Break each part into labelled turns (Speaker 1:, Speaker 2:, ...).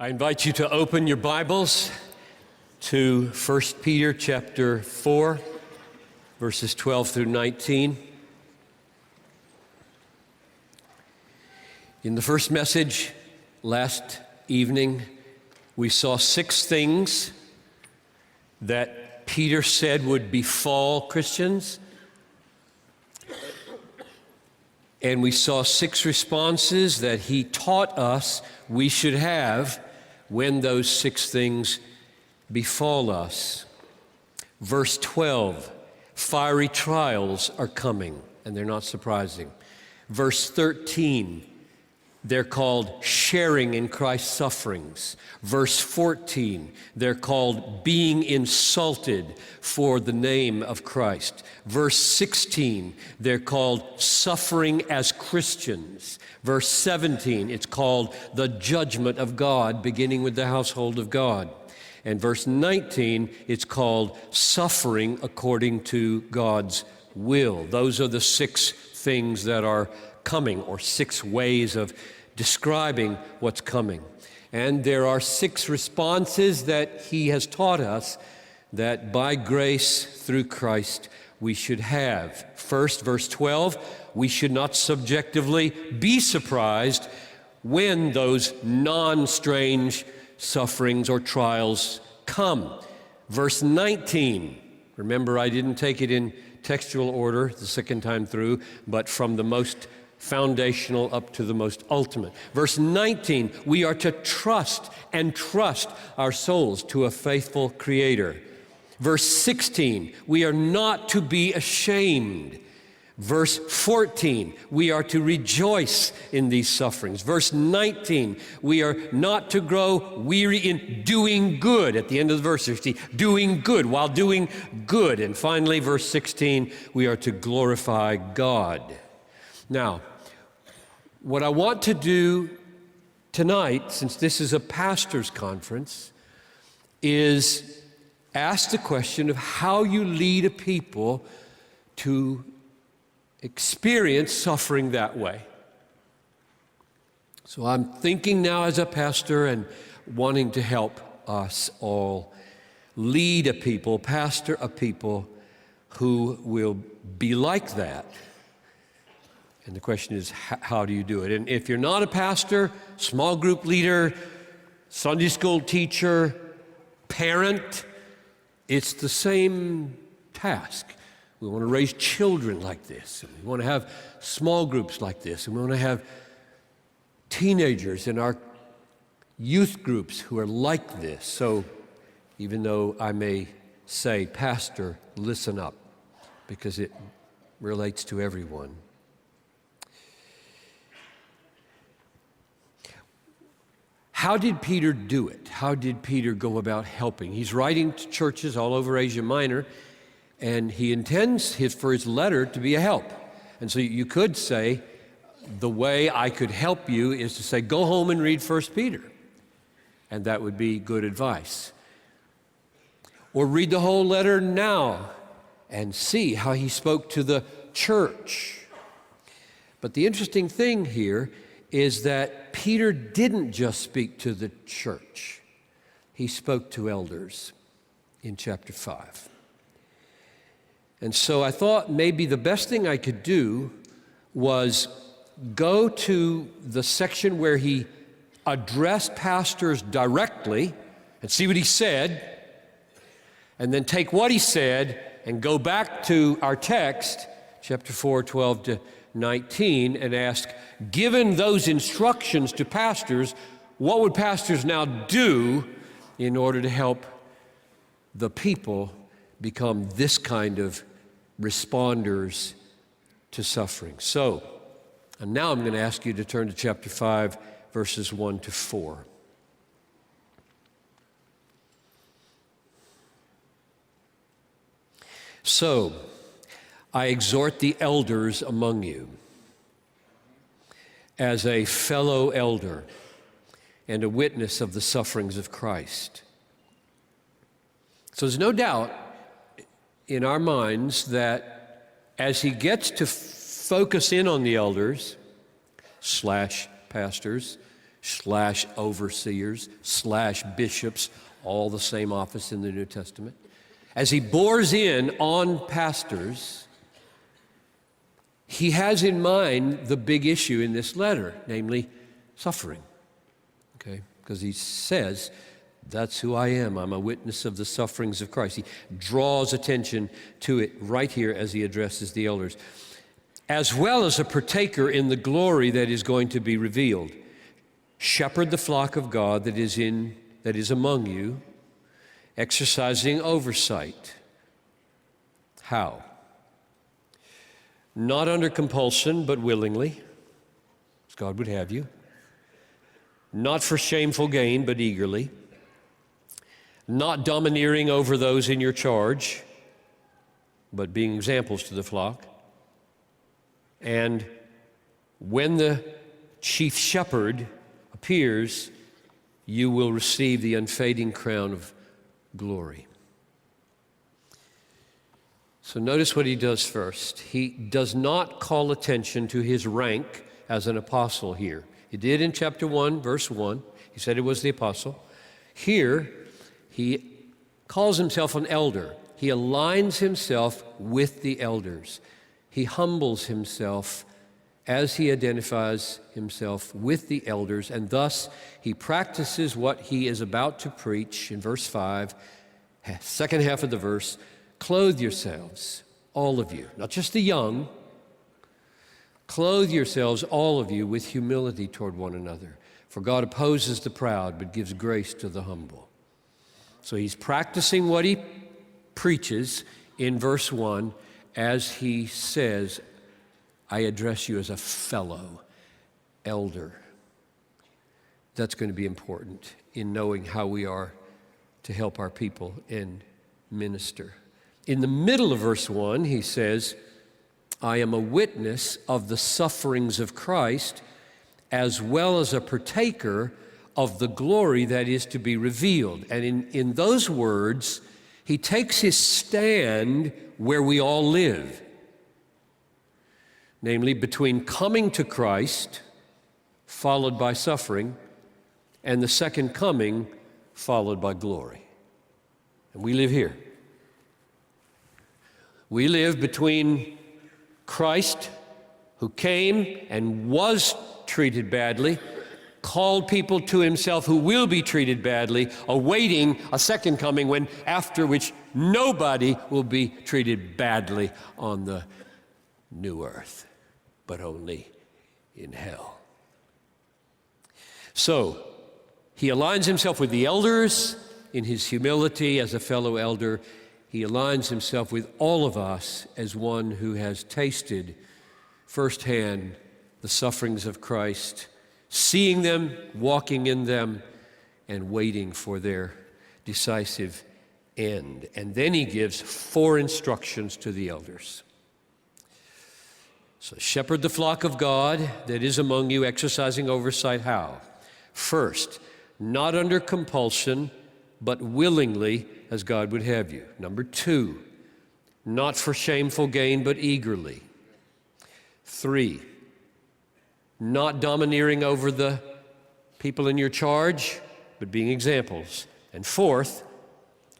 Speaker 1: I invite you to open your Bibles to 1 Peter chapter 4, verses 12 through 19. In the first message last evening, we saw 6 things that Peter said would befall Christians. And we saw 6 responses that he taught us we should have when those 6 things befall us. Verse 12, fiery trials are coming, and they're not surprising. Verse 13, they're called sharing in Christ's sufferings. Verse 14, they're called being insulted for the name of Christ. Verse 16, they're called suffering as Christians. Verse 17, it's called the judgment of God, beginning with the household of God. And verse 19, it's called suffering according to God's will. Those are the 6 things that are coming, or 6 ways of describing what's coming. And there are 6 responses that he has taught us that by grace through Christ we should have. First, verse 12, we should not subjectively be surprised when those non-strange sufferings or trials come. Verse 19, remember I didn't take it in textual order the second time through, but from the most foundational up to the most ultimate. Verse 19, we are to trust our souls to a faithful Creator. Verse 16, we are not to be ashamed. Verse 14, we are to rejoice in these sufferings. Verse 19, we are not to grow weary in doing good. At the end of the verse, you see, doing good while doing good. And finally, verse 16, we are to glorify God. Now, what I want to do tonight, since this is a pastor's conference, is ask the question of how you lead a people to experience suffering that way. So I'm thinking now as a pastor and wanting to help us all lead a people, pastor a people who will be like that. And the question is, how do you do it? And if you're not a pastor, small group leader, Sunday school teacher, parent, it's the same task. We want to raise children like this, and we want to have small groups like this, and we want to have teenagers in our youth groups who are like this. So even though I may say, Pastor, listen up, because it relates to everyone. How did Peter do it? How did Peter go about helping? He's writing to churches all over Asia Minor, and he intends for his letter to be a help. And so you could say, the way I could help you is to say, go home and read 1 Peter. And that would be good advice. Or read the whole letter now and see how he spoke to the church. But the interesting thing here is that Peter didn't just speak to the church. He spoke to elders in chapter 5. And so I thought maybe the best thing I could do was go to the section where he addressed pastors directly and see what he said, and then take what he said and go back to our text, chapter 4, 12 to 19, and ask, given those instructions to pastors, what would pastors now do in order to help the people become this kind of responders to suffering? So, and now I'm going to ask you to turn to chapter 5, verses 1 to 4. So, I exhort the elders among you, as a fellow elder and a witness of the sufferings of Christ. So there's no doubt in our minds that as he gets to focus in on the elders / pastors / overseers / bishops, all the same office in the New Testament. As he bores in on pastors, he has in mind the big issue in this letter, namely suffering. Okay? Because he says, that's who I am. I'm a witness of the sufferings of Christ. He draws attention to it right here as he addresses the elders, as well as a partaker in the glory that is going to be revealed. Shepherd the flock of God that is among you, exercising oversight. How? Not under compulsion, but willingly, as God would have you. Not for shameful gain, but eagerly. Not domineering over those in your charge, but being examples to the flock. And when the chief shepherd appears, you will receive the unfading crown of glory. So notice what he does first. He does not call attention to his rank as an apostle here. He did in chapter 1, verse 1. He said it was the apostle. Here, he calls himself an elder. He aligns himself with the elders. He humbles himself as he identifies himself with the elders, and thus he practices what he is about to preach in verse 5, second half of the verse. Clothe yourselves, all of you, not just the young. Clothe yourselves, all of you, with humility toward one another. For God opposes the proud, but gives grace to the humble. So he's practicing what he preaches in verse 1 as he says, I address you as a fellow elder. That's going to be important in knowing how we are to help our people and minister. In the middle of verse 1, he says, I am a witness of the sufferings of Christ, as well as a partaker of the glory that is to be revealed. And in those words, he takes his stand where we all live, namely between coming to Christ, followed by suffering, and the second coming, followed by glory. And we live here. We live between Christ, who came and was treated badly, called people to himself who will be treated badly, awaiting a second coming after which nobody will be treated badly on the new earth, but only in hell. So, he aligns himself with the elders in his humility as a fellow elder. He aligns himself with all of us as one who has tasted firsthand the sufferings of Christ, seeing them, walking in them, and waiting for their decisive end. And then he gives 4 instructions to the elders. So, shepherd the flock of God that is among you, exercising oversight. How? First, not under compulsion, but willingly, as God would have you. Number 2, not for shameful gain, but eagerly. 3, not domineering over the people in your charge, but being examples. And 4th,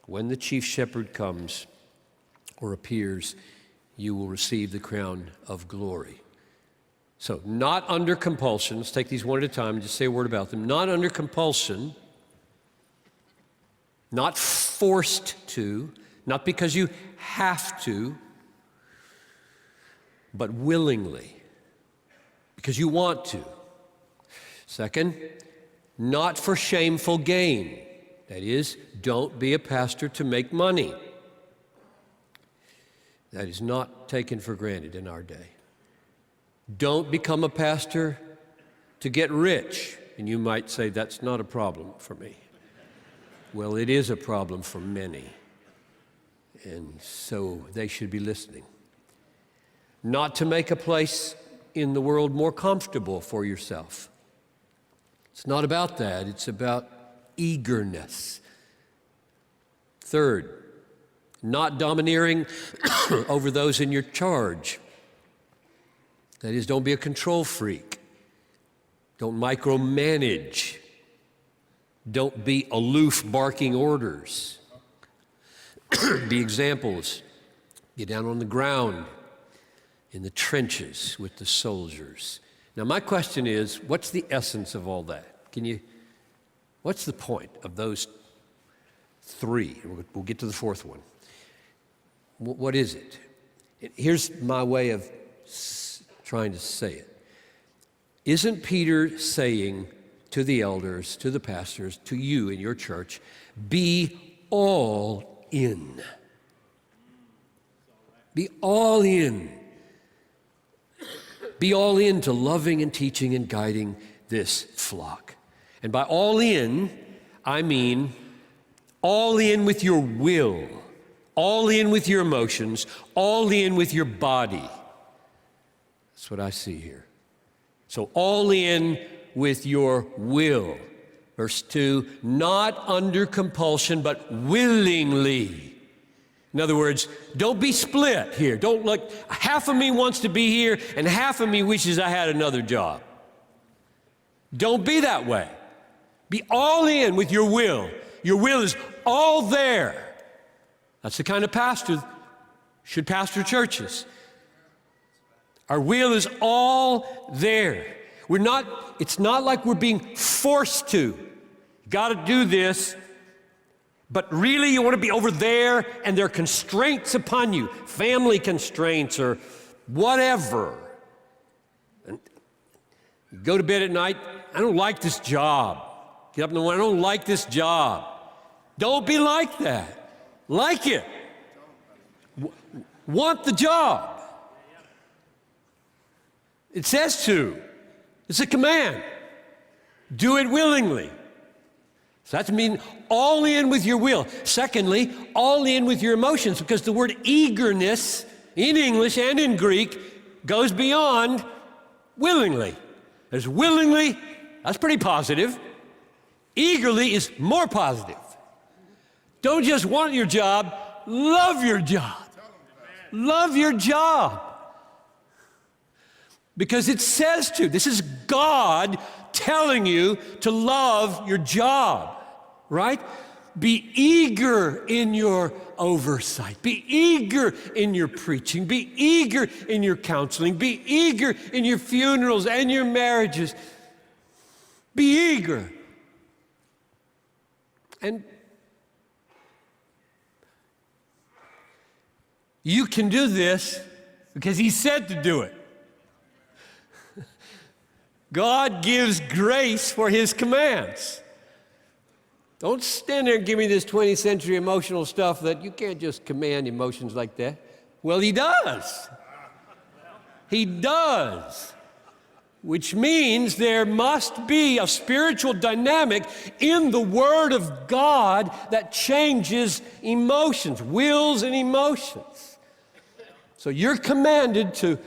Speaker 1: when the chief shepherd comes or appears, you will receive the crown of glory. So, not under compulsion. Let's take these one at a time and just say a word about them. Not under compulsion, not forced to, not because you have to, but willingly, because you want to. Second, not for shameful gain. That is, don't be a pastor to make money. That is not taken for granted in our day. Don't become a pastor to get rich. And you might say, that's not a problem for me. Well, it is a problem for many. And so they should be listening. Not to make a place in the world more comfortable for yourself. It's not about that. It's about eagerness. Third, not domineering over those in your charge. That is, don't be a control freak. Don't micromanage. Don't be aloof barking orders. Be examples. Be down on the ground in the trenches with the soldiers. Now my question is, what's the essence of all that? What's the point of those three? We'll get to the fourth one. What is it? Here's my way of trying to say it. Isn't Peter saying to the elders, to the pastors, to you in your church, be all in? Be all in. Be all in to loving and teaching and guiding this flock. And by all in, I mean all in with your will, all in with your emotions, all in with your body. That's what I see here. So all in with your will. Verse 2, not under compulsion, but willingly. In other words, don't be split here. Don't look, half of me wants to be here and half of me wishes I had another job. Don't be that way. Be all in with your will. Your will is all there. That's the kind of pastor should pastor churches. Our will is all there. It's not like we're being forced to. Got to do this, but really you want to be over there and there are constraints upon you, family constraints or whatever. And you go to bed at night, I don't like this job. Get up in the morning, I don't like this job. Don't be like that. Like it. Want the job. It says to. It's a command. Do it willingly. So that means all in with your will. Secondly, all in with your emotions, because the word eagerness in English and in Greek goes beyond willingly. There's willingly, that's pretty positive. Eagerly is more positive. Don't just want your job, love your job. Love your job. Because it says to. This is God telling you to love your job, right? Be eager in your oversight. Be eager in your preaching. Be eager in your counseling. Be eager in your funerals and your marriages. Be eager. And you can do this because He said to do it. God gives grace for His commands. Don't stand there and give me this 20th century emotional stuff that you can't just command emotions like that. Well, He does. He does. Which means there must be a spiritual dynamic in the Word of God that changes emotions, wills and emotions. So you're commanded to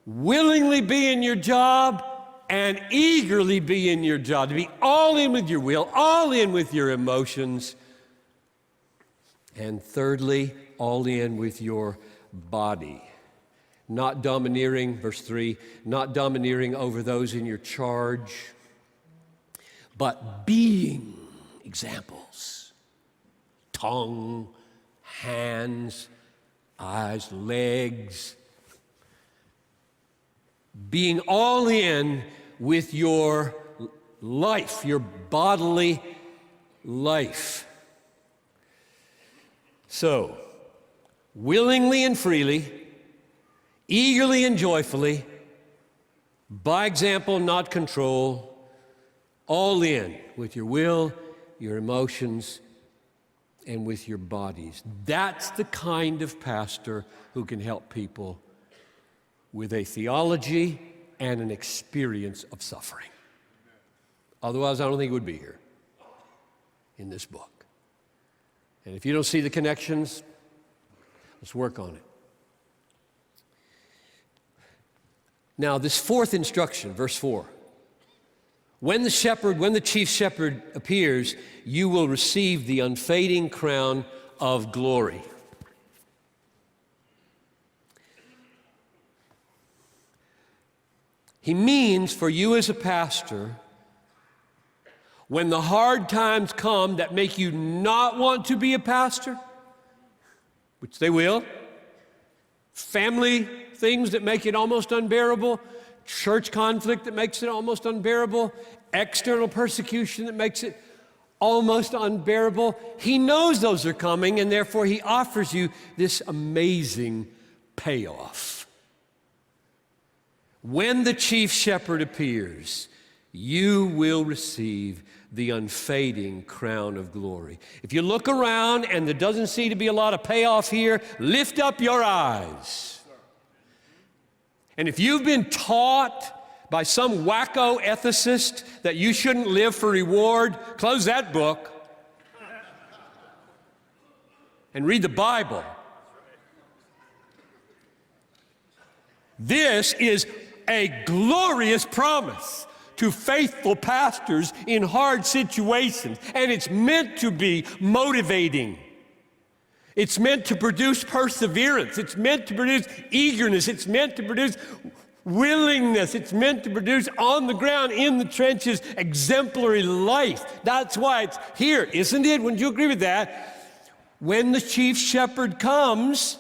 Speaker 1: willingly be in your job and eagerly be in your job, to be all in with your will, all in with your emotions. And thirdly, all in with your body. Not domineering, verse 3, not domineering over those in your charge, but being examples. Tongue, hands, eyes, legs. Being all in with your life, your bodily life. So, willingly and freely, eagerly and joyfully, by example, not control, all in with your will, your emotions, and with your bodies. That's the kind of pastor who can help people with a theology and an experience of suffering. Otherwise, I don't think it would be here in this book. And if you don't see the connections, let's work on it. Now, this fourth instruction, verse 4. When the chief shepherd appears, you will receive the unfading crown of glory. He means for you as a pastor, when the hard times come that make you not want to be a pastor, which they will, family things that make it almost unbearable, church conflict that makes it almost unbearable, external persecution that makes it almost unbearable. He knows those are coming, and therefore he offers you this amazing payoff. When the chief shepherd appears, you will receive the unfading crown of glory. If you look around and there doesn't seem to be a lot of payoff here, lift up your eyes. And if you've been taught by some wacko ethicist that you shouldn't live for reward, close that book and read the Bible. This is a glorious promise to faithful pastors in hard situations, and it's meant to be motivating. It's meant to produce perseverance. It's meant to produce eagerness. It's meant to produce willingness. It's meant to produce on the ground, in the trenches, exemplary life. That's why it's here, isn't it? Wouldn't you agree with that? When the chief shepherd comes,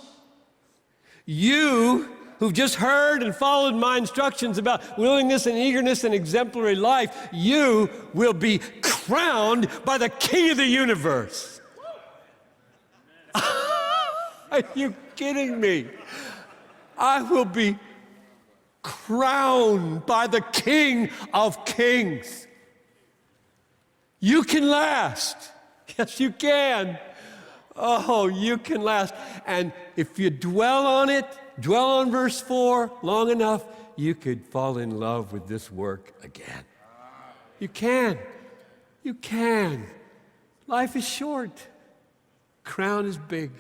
Speaker 1: you who've just heard and followed my instructions about willingness and eagerness and exemplary life, you will be crowned by the King of the universe. Are you kidding me? I will be crowned by the King of Kings. You can last. Yes, you can. Oh, you can last. And if you dwell on it, dwell on verse 4 long enough, you could fall in love with this work again. You can. You can. Life is short. Crown is big.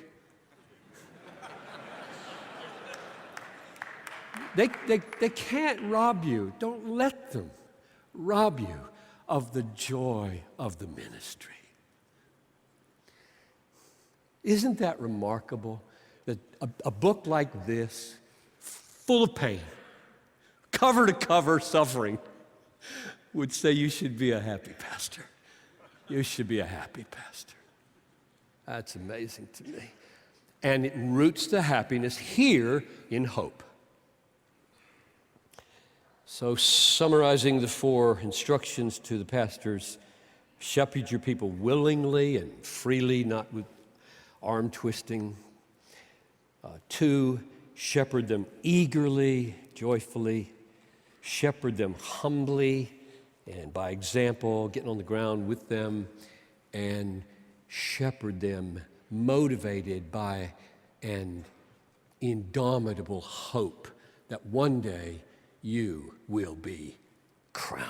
Speaker 1: They can't rob you. Don't let them rob you of the joy of the ministry. Isn't that remarkable? That a book like this, full of pain, cover to cover suffering, would say you should be a happy pastor. You should be a happy pastor. That's amazing to me. And it roots the happiness here in hope. So summarizing the 4 instructions to the pastors: shepherd your people willingly and freely, not with arm twisting. 2, shepherd them eagerly, joyfully. Shepherd them humbly and by example, getting on the ground with them. And shepherd them motivated by an indomitable hope that one day you will be crowned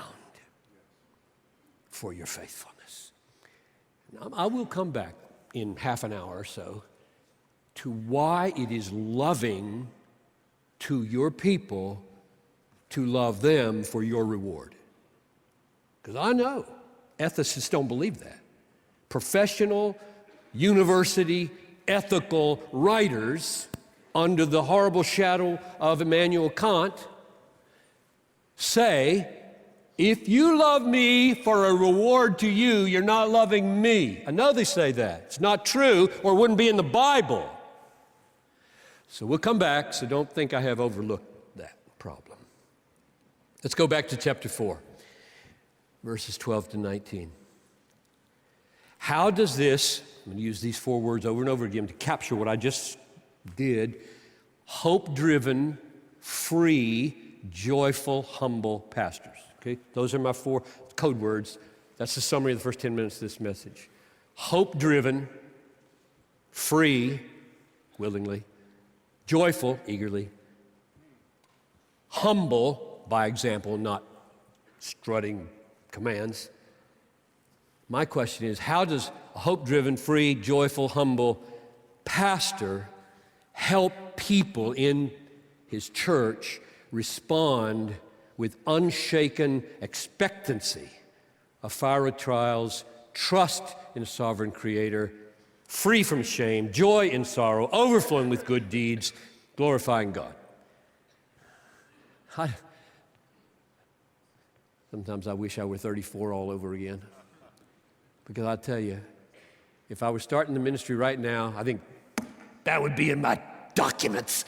Speaker 1: for your faithfulness. Now, I will come back in half an hour or so to why it is loving to your people to love them for your reward. Because I know ethicists don't believe that. Professional, university, ethical writers under the horrible shadow of Immanuel Kant say, if you love me for a reward to you, you're not loving me. I know they say that. It's not true, or it wouldn't be in the Bible. So we'll come back, so don't think I have overlooked that problem. Let's go back to chapter 4, verses 12 to 19. How does this, I'm going to use these 4 words over and over again to capture what I just did, hope-driven, free, joyful, humble pastors. Okay, those are my 4 code words. That's the summary of the first 10 minutes of this message. Hope-driven, free, willingly, joyful, eagerly, humble, by example, not strutting commands. My question is, how does a hope-driven, free, joyful, humble pastor help people in his church respond with unshaken expectancy of fiery trials, trust in a sovereign creator, free from shame, joy in sorrow, overflowing with good deeds, glorifying God? Sometimes I wish I were 34 all over again. Because I tell you, if I was starting the ministry right now, I think that would be in my documents.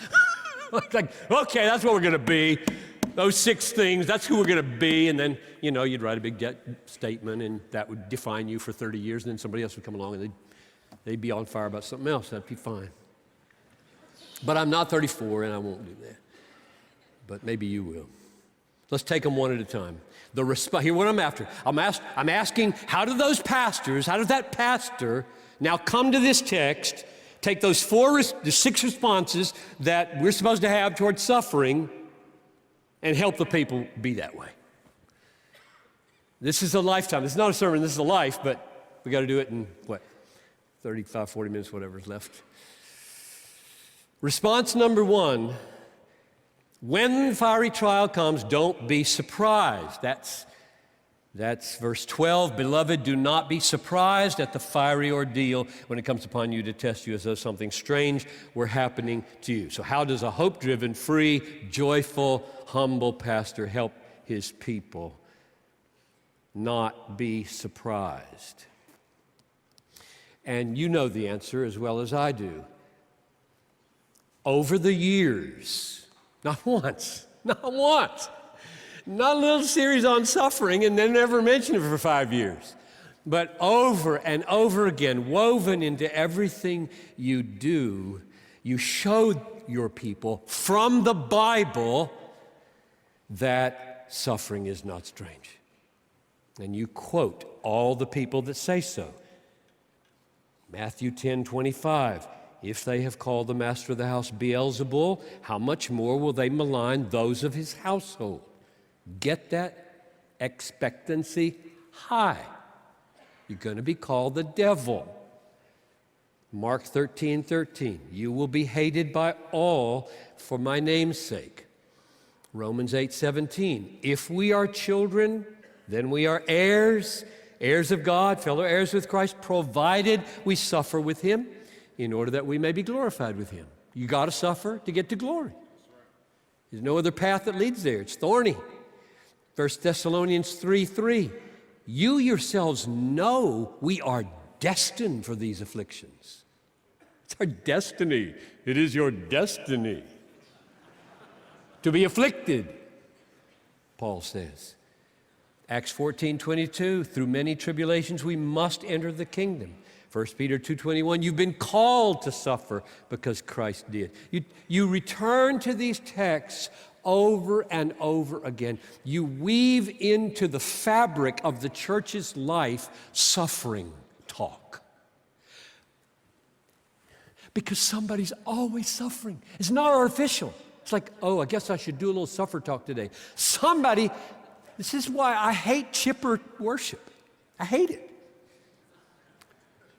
Speaker 1: Like, okay, that's what we're going to be. Those 6 things, that's who we're going to be. And then, you'd write a big statement, and that would define you for 30 years. And then somebody else would come along, and they'd be on fire about something else. That'd be fine. But I'm not 34, and I won't do that. But maybe you will. Let's take them one at a time. Here's what I'm after. I'm asking, how does that pastor now come to this text, take those 6 responses that we're supposed to have towards suffering, and help the people be that way? This is a lifetime. This is not a sermon, this is a life, but we got to do it in, 35, 40 minutes, whatever's left. Response number 1, when the fiery trial comes, don't be surprised. That's verse 12. Beloved, do not be surprised at the fiery ordeal when it comes upon you to test you as though something strange were happening to you. So how does a hope-driven, free, joyful, humble pastor help his people not be surprised? And you know the answer as well as I do. Over the years, not once, not a little series on suffering and then never mention it for 5 years, but over and over again, woven into everything you do, you show your people from the Bible that suffering is not strange. And you quote all the people that say so. Matthew 10:25. If they have called the master of the house Beelzebul, how much more will they malign those of his household? Get that? Expectancy high. You're going to be called the devil. Mark 13:13. You will be hated by all for my name's sake. Romans 8:17. If we are children, then we are heirs, heirs of God, fellow heirs with Christ, provided we suffer with him, in order that we may be glorified with him. You got to suffer to get to glory. There's no other path that leads there. It's thorny. 1 Thessalonians 3:3. You yourselves know we are destined for these afflictions. It's our destiny. It is your destiny to be afflicted, Paul says. Acts 14:22. Through many tribulations we must enter the kingdom. 1 Peter 2:21, you've been called to suffer because Christ did. You return to these texts over and over again. You weave into the fabric of the church's life suffering talk. Because somebody's always suffering. It's not artificial. It's like, I guess I should do a little suffer talk today. This is why I hate chipper worship. I hate it.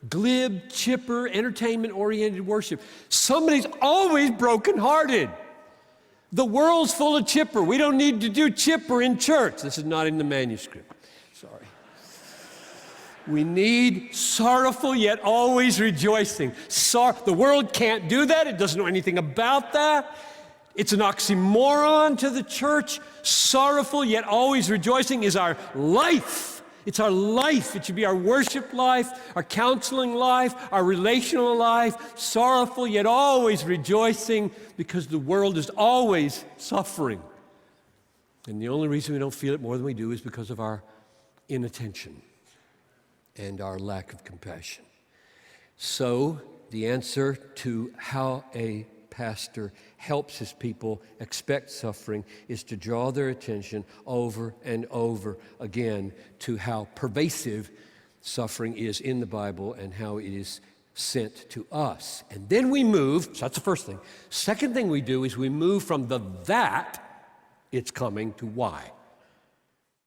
Speaker 1: Glib, chipper, entertainment-oriented worship. Somebody's always brokenhearted. The world's full of chipper. We don't need to do chipper in church. This is not in the manuscript. Sorry. We need sorrowful yet always rejoicing. The world can't do that. It doesn't know anything about that. It's an oxymoron to the church. Sorrowful yet always rejoicing is our life. It's our life. It should be our worship life, our counseling life, our relational life. Sorrowful yet always rejoicing, because the world is always suffering. And the only reason we don't feel it more than we do is because of our inattention and our lack of compassion. So the answer to how a pastor helps his people expect suffering is to draw their attention over and over again to how pervasive suffering is in the Bible and how it is sent to us. And then we move, so that's the first thing. Second thing we do is we move from that it's coming to why.